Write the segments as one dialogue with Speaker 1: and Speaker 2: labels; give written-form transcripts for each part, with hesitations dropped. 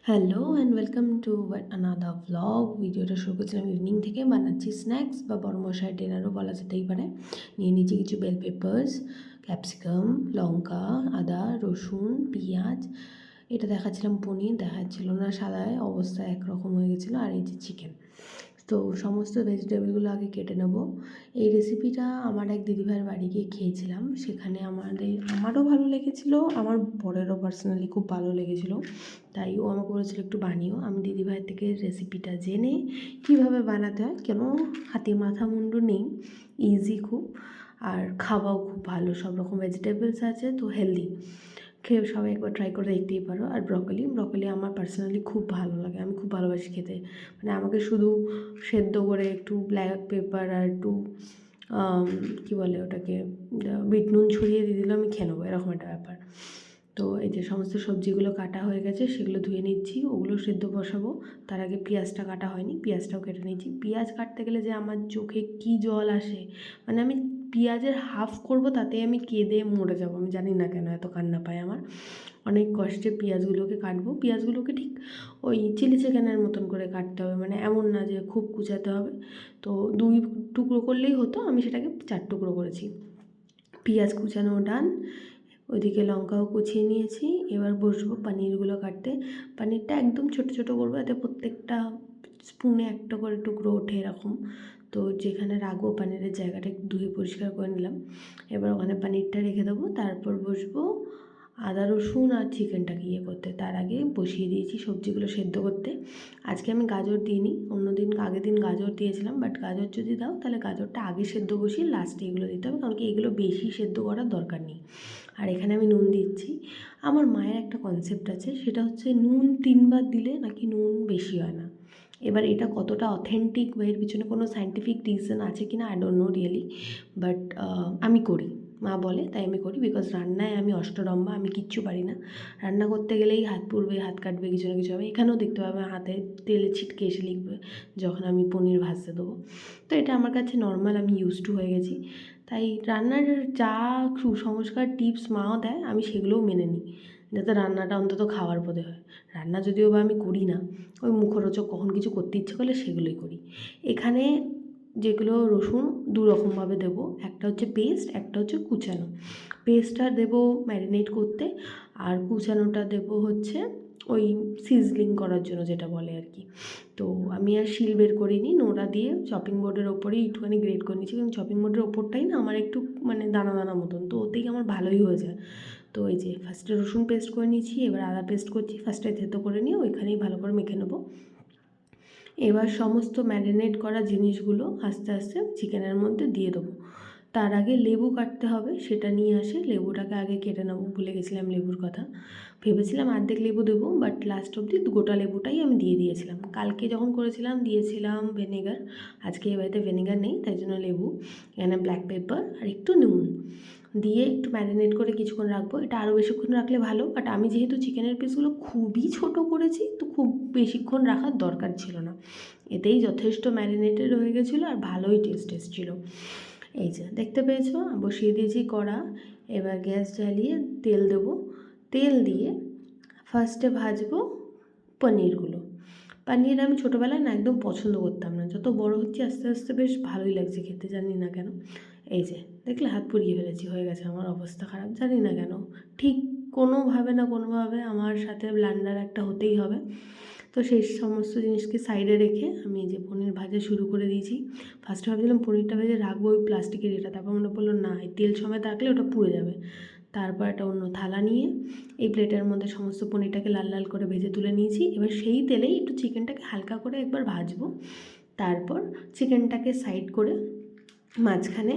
Speaker 1: Hello and welcome to another vlog. ভিডিওটা শুরু করছিলাম ইভিনিং থেকে। বানাচ্ছি স্ন্যাক্স বা বড়মশাই ডিনারও বলা যেতেই পারে। নিয়ে নিচ্ছি কিছু বেল পেপার্স, ক্যাপসিকাম, লঙ্কা, আদা, রসুন, পেঁয়াজ। এটা দেখাচ্ছিলাম পনির, দেখাচ্ছিল না, সাদায় অবস্থা একরকম হয়ে গেছিলো। আর এই যে চিকেন। তো সমস্ত ভেজিটেবলগুলো আগে কেটে নেব। এই রেসিপিটা আমার এক দিদিভাইয়ের বাড়ি গিয়ে খেয়েছিলাম। সেখানে আমারও ভালো লেগেছিলো, আমার বরেরও পার্সোনালি খুব ভালো লেগেছিলো। তাই ও আমাকে বলেছিলো একটু বানিও। আমি দিদিভাইয়ের থেকে রেসিপিটা জেনে কীভাবে বানাতে হয়, কেন হাতে মাথা মুন্ডু নেই, ইজি খুব, আর খাওয়াও খুব ভালো, সব রকম ভেজিটেবলস আছে, তো হেলদি। খেয়ে সবাই একবার ট্রাই করে দেখতেই পারো। আর ব্রকলি আমার পার্সোনালি খুব ভালো লাগে, আমি খুব ভালোবাসি খেতে। মানে আমাকে শুধু সেদ্ধ করে একটু ব্ল্যাক পেপার আর একটু কী বলে ওটাকে, বিট নুন ছড়িয়ে দিয়ে দিলে আমি খেয়ে নেবো, এরকম একটা ব্যাপার। তো এই যে সমস্ত সবজিগুলো কাটা হয়ে গেছে, সেগুলো ধুয়ে নিচ্ছি, ওগুলো সেদ্ধ বসাবো। তার আগে পেঁয়াজটা কাটা হয়নি, পেঁয়াজটাও কেটে নিচ্ছি। পেঁয়াজ কাটতে গেলে যে আমার চোখে কী জল আসে, মানে আমি পেঁয়াজের হাফ করব, তাতে আমি কেঁদে মরে যাবো। আমি জানি না কেন এত কান্না পায় আমার। অনেক কষ্টে পেঁয়াজগুলোকে কাটবো। পেঁয়াজগুলোকে ঠিক ওই চিলি চিকেনের মতন করে কাটতে হবে, মানে এমন না যে খুব কুচাতে হবে। তো 2 টুকরো করলেই হতো, আমি সেটাকে 4 টুকরো করেছি। পেঁয়াজ কুচানো ডান। ওইদিকে লঙ্কাও কুচিয়ে নিয়েছি। এবার বসবো পনিরগুলো কাটতে। পনিরটা একদম ছোটো ছোটো করবো, যাতে প্রত্যেকটা স্পুনে একটা করে টুকরো ওঠে এরকম। তো যেখানে রাখবো পনিরের জায়গাটা একটু ধুয়ে পরিষ্কার করে নিলাম। এবার ওখানে পনিরটা রেখে দেবো, তারপর বসবো আদা রসুন আর চিকেনটাকে করতে। তার আগে বসিয়ে দিয়েছি সবজিগুলো সেদ্ধ করতে। আজকে আমি গাজর দিইনি, আগের দিন গাজর দিয়েছিলাম, বাট গাজর যদি দাও তাহলে গাজরটা আগে সেদ্ধ বসিয়ে লাস্টে এগুলো দিতে হবে, কারণ কি এগুলো বেশি সেদ্ধ করার দরকার নেই। আর এখানে আমি নুন দিচ্ছি। আমার মায়ের একটা কনসেপ্ট আছে, সেটা হচ্ছে নুন 3 বার দিলে নাকি নুন বেশি হয় না। এবার এটা কতটা অথেন্টিক বা এর পিছনে কোনো সায়েন্টিফিক রিজন আছে কি না I don't know really, but আমি করি, মা বলে তাই আমি করি। বিকজ রান্নায় আমি অষ্টরম্ভা, আমি কিচ্ছু পারি না। রান্না করতে গেলেই হাত পুড়বে, হাত কাটবে, কিছু না কিছু হবে। এখানেও দেখতে পাবে হাতে তেলে ছিটকে এসে লিখবে যখন আমি পনির ভাজতে দেবো। তো এটা আমার কাছে নর্মাল, আমি ইউজ টু হয়ে গেছি। তাই রান্নার যা কুসংস্কার টিপস মাও দেয়, আমি সেগুলোও মেনে নিই, যাতে রান্নাটা অন্তত খাওয়ার পদে হয়। রান্না যদিও বা আমি করি না, ওই মুখরোচক কখন কিছু করতে ইচ্ছে করলে সেগুলোই করি। এখানে যেগুলো রসুন 2 রকমভাবে দেবো, একটা হচ্ছে পেস্ট, একটা হচ্ছে কুচানো। পেস্টটা দেবো ম্যারিনেট করতে, আর কুচানোটা দেবো হচ্ছে ওই সিজলিং করার জন্য, যেটা বলে আর কি। তো আমি আর শিল বের করিনি, নোড়া দিয়ে চপিং বোর্ডের ওপরেই একটুখানি গ্রেড করে নিয়েছি, কারণ চপিং বোর্ডের ওপরটাই না আমার একটু মানে দানা দানা মতন, তো ওতেই আমার ভালোই হয়ে যায়। তো এই যে ফার্স্টে রসুন পেস্ট করে নিয়েছি, এবার আদা পেস্ট করছি। ফার্স্টে থেতো করে নিয়ে ওইখানেই ভালো করে মেখে নেবো। এবার সমস্ত ম্যারিনেট করা জিনিসগুলো আস্তে আস্তে চিকেনের মধ্যে দিয়ে দেবো। তার আগে লেবু কাটতে হবে, সেটা নিয়ে আসে। লেবুটাকে আগে কেটে নেবো, ভুলে গেছিলাম লেবুর কথা। ভেবেছিলাম অর্ধেক লেবু দেবো, বাট লাস্ট অবধি গোটা লেবুটাই আমি দিয়ে দিয়েছিলাম। কালকে যখন করেছিলাম দিয়েছিলাম ভিনেগার, আজকে এ বাড়িতে ভিনেগার নেই, তাই জন্য লেবু, এখানে ব্ল্যাক পেপার আর একটু নুন দিয়ে একটু ম্যারিনেট করে কিছুক্ষণ রাখবো। এটা আরও বেশিক্ষণ রাখলে ভালো, বাট আমি যেহেতু চিকেনের পিসগুলো খুবই ছোট করেছি, তো খুব বেশিক্ষণ রাখার দরকার ছিল না। এতেই যথেষ্ট ম্যারিনেটেড হয়ে গেছিলো আর ভালোই টেস্ট এসেছিলো। এই যে দেখতে পেয়েছো, বসিয়ে দিয়েছি কড়া। এবার গ্যাস জ্বালিয়ে তেল দেবো। তেল দিয়ে ফার্স্টে ভাজবো পনিরগুলো। পনির আমি ছোটোবেলায় না একদম পছন্দ করতাম না, যত বড় হচ্ছে আস্তে আস্তে বেশ ভালোই লাগছে খেতে, জানি না কেন। এই যে দেখলে হাত পুড়িয়ে ফেলেছি, হয়ে গেছে আমার অবস্থা খারাপ, জানি না কেন। ঠিক কোনোভাবে না কোনোভাবে আমার সাথে ব্লান্ডার একটা হতেই হবে। তো সেই সমস্ত জিনিসকে সাইডে রেখে আমি যে পনির ভাজা শুরু করে দিয়েছি। ফার্স্টে ভাবছিলাম পনিরটা ভেজে রাখবো ওই প্লাস্টিকের এটা, তারপর মনে পড়লো না, এই তেল সমেত রাখলে ওটা পুড়ে যাবে। তারপর একটা অন্য থালা নিয়ে এই প্লেটের মধ্যে সমস্ত পনিরটাকে লাল লাল করে ভেজে তুলে নিয়েছি। এবার সেই তেলেই একটু চিকেনটাকে হালকা করে একবার ভাজবো। তারপর চিকেনটাকে সাইড করে মাঝখানে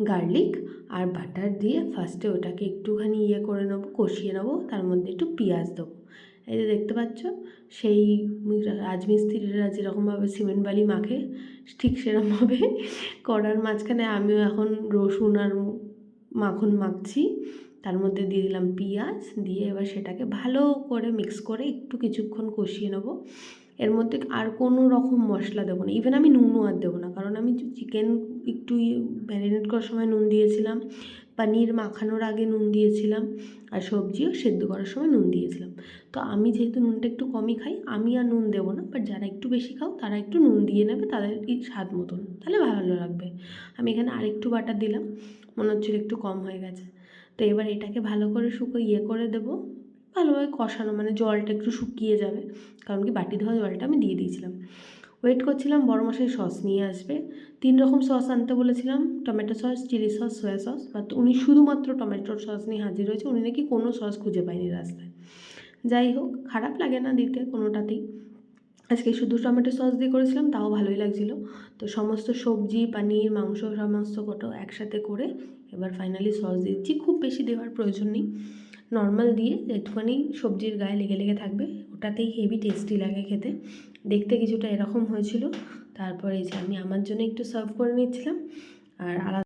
Speaker 1: গার্লিক আর বাটার দিয়ে ফার্স্টে ওটাকে একটুখানি করে নেবো, কষিয়ে নেবো। তার মধ্যে একটু পেঁয়াজ দেবো। এই যে দেখতে পাচ্ছ, সেই রাজমিস্ত্রিরা যেরকমভাবে সিমেন্ট বালি মাখে, ঠিক সেরকমভাবে কড়ার মাঝখানে আমিও এখন রসুন আর মাখন মাখছি। তার মধ্যে দিয়ে দিলাম পেঁয়াজ, দিয়ে এবার সেটাকে ভালো করে মিক্স করে একটু কিছুক্ষণ কষিয়ে নেবো। এর মধ্যে আর কোনো রকম মশলা দেবো না, ইভেন আমি নুনও আর দেবো না, কারণ আমি চিকেন একটু ম্যারিনেট করার সময় নুন দিয়েছিলাম, পনির মাখানোর আগে নুন দিয়েছিলাম, আর সবজিও সেদ্ধ করার সময় নুন দিয়েছিলাম। তো আমি যেহেতু নুনটা একটু কমই খাই, আমি আর নুন দেবো না, বাট যারা একটু বেশি খাও তারা একটু নুন দিয়ে নেবে তাদের স্বাদ মতন, তাহলে ভালো লাগবে। আমি এখানে আরেকটু বাটার দিলাম, মনে হচ্ছিল একটু কম হয়ে গেছে। তো এবার এটাকে ভালো করে করে দেবো, ভালোভাবে কষানো, মানে জলটা একটু শুকিয়ে যাবে, কারণ কি বাটি ধোয়া জলটা আমি দিয়ে দিয়েছিলাম। ওয়েট করছিলাম বড়মশাই সস নিয়ে আসবে। 3 রকম সস আনতে বলেছিলাম, tomato sauce, chilli sauce, soya sauce, but উনি শুধুমাত্র টমেটোর সস নিয়ে হাজির হয়েছে। উনি নাকি কোনো সস খুঁজে পায়নি রাস্তায়। যাই হোক, খারাপ লাগে না দিতে কোনোটাতেই। আজকে শুধু টমেটো সস দিয়ে করেছিলাম, তাও ভালোই লাগছিলো। তো সমস্ত সবজি, পনির, মাংস সমস্ত কটো একসাথে করে এবার ফাইনালি সস দিচ্ছি। খুব বেশি দেওয়ার প্রয়োজন নেই, নর্মাল দিয়ে একটুখানি সবজির গায়ে লেগে লেগে থাকবে, ওটাতেই হেভি টেস্টি লাগে খেতে। দেখতে কিছুটা এরকম হয়েছিল। তারপরে এই যে আমি আমার জন্য একটু সার্ভ করে নিচ্ছিলাম, আর আলাদা